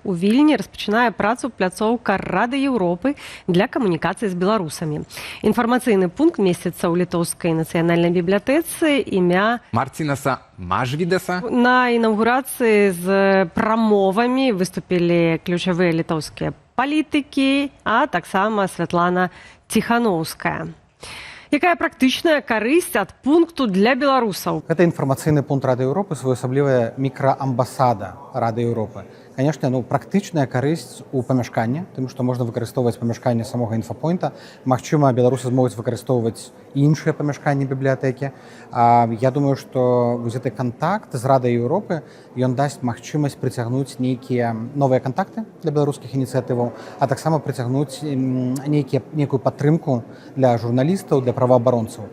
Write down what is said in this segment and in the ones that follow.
у Вільні розпочинає працу пляцоўка Рады Еўропы для камунікацыі з беларусамі. Інфармацыйны пункт месціцца ў літоўскай нацыянальнай бібліятэцы імя Марцінаса Мажвідаса. На інаўгурацыі з прамовамі выступілі ключавыя літоўскія палітыкі, а таксама Святлана Ціханоўская. Якая практычная карысць ад пункту для беларусаў? Гэта інфармацыйны пункт Рады Еўропы, своеасаблівая мікраамбасада Рады Еўропы. Канешне, практычная карысць у памяшканні, тому што можна выкарыстоўваць памяшканне самога інфапойнта. Магчыма, беларусы змогуць выкарыстоўваць іншыя памяшканні бібліятэкі. Я думаю, што гэты кантакт з Радай Еўропы, ён дасць магчымасць прыцягнуць нейкія новыя кантакты для беларускіх ініцыятываў, а таксама прыцягнуць нейкую падтрымку для журналістаў, для праваабаронцаў.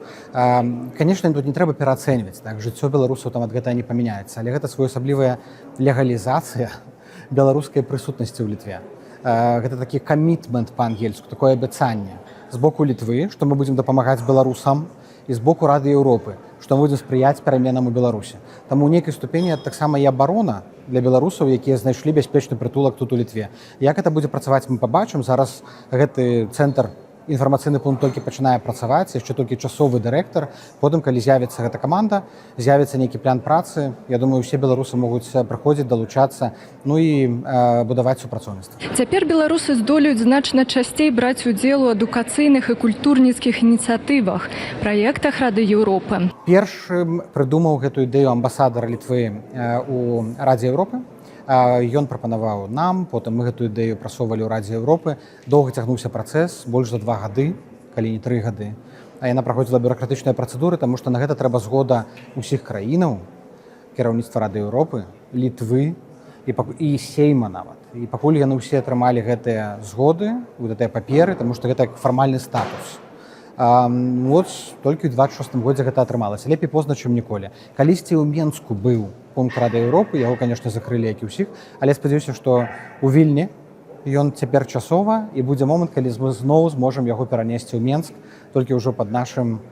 Канешне, тут не трэба пераацэньваць, так, жыццё беларусаў там ад гэтага не памяняецца, але гэта своеасаблівая легалізацыя беларускай прысутнасці ў Літве. Гэта такі камітмент па-ангельску, такое абяцанне з боку Літвы, што мы будзем дапамагаць беларусам, і з боку Рады Еўропы, што мы будзем спрыяць пераменам у Беларусі. Таму ў нейкай ступені таксама і абарона для беларусаў, якія знайшлі бяспечны прытулак тут у Літве. Як гэта будзе працаваць, мы пабачым. Зараз гэты цэнтр, інфармацыйны пункт толькі пачынае працаваць, яшчэ толькі часовы дырэктар. Потым, калі з'явіцца гэта каманда, з'явіцца нейкі план працы, я думаю, усе беларусы могуць прыходзіць, далучацца, і будаваць супрацоўніцтва. Цяпер беларусы здолеюць значна часцей браць удзел у адукацыйных і культурніцкіх ініцыятывах, праектах Рады Еўропы. Першым прыдумаў гэту ідэю амбасадар Літвы у Радзе Еўропы. Ён прапанаваў нам, потым мы гэтую ідэю прасоўвалі ў Радзе Еўропы. Доўга цягнуўся працэс, больш за 2 гады, калі не 3 гады. Яна праходзіла бюракратычныя працэдуры, таму што на гэта трэба згода ўсіх краінаў, кіраўніцтва Рады Еўропы, Літвы і Сейма нават. І пакуль яны ўсе атрымалі гэтыя згоды, гэтыя паперы, таму што гэта фармальны статус. Толькі ў 26 годзе гэта атрымалася. Лепей позна, чым ніколі. Калісьці ў Менску быў пункт Рады Еўропы, яго, канешне, закрылі, як і ўсіх, але спадзяюся, што ў Вільні ён цяпер часова, і будзе момант, калі мы зноў зможам яго перанесці ў Менск, толькі ўжо пад нашым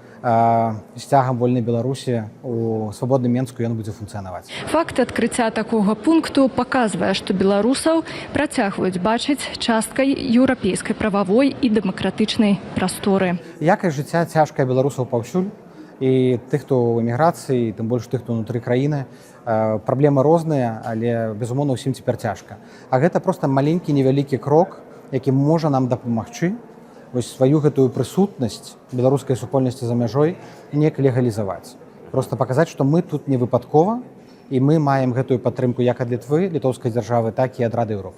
сцягам вольнай Беларусі у свабодным Менску ён будзе функцыянаваць. Факт адкрыцця такога пункту паказвае, што беларусаў працягваюць бачыць часткай еўрапейскай прававой і дэмакратычнай прасторы. Якасць жыцця цяжкая беларусаў паўсюль, і тых, хто ў эміграцыі, тым больш тых, хто ўнутры краіны. Праблемы розныя, але, безумоўна, усім цяпер цяжка. А гэта проста маленькі невялікі крок, які можа нам дапамагчы сваю гэтую прысутнасць беларускай супольнасці за мяжой неяк легалізаваць. Проста паказаць, што мы тут не выпадкова, і мы маем гэтую падтрымку як ад Літвы, літоўскай дзяржавы, так і ад Рады Еўропы.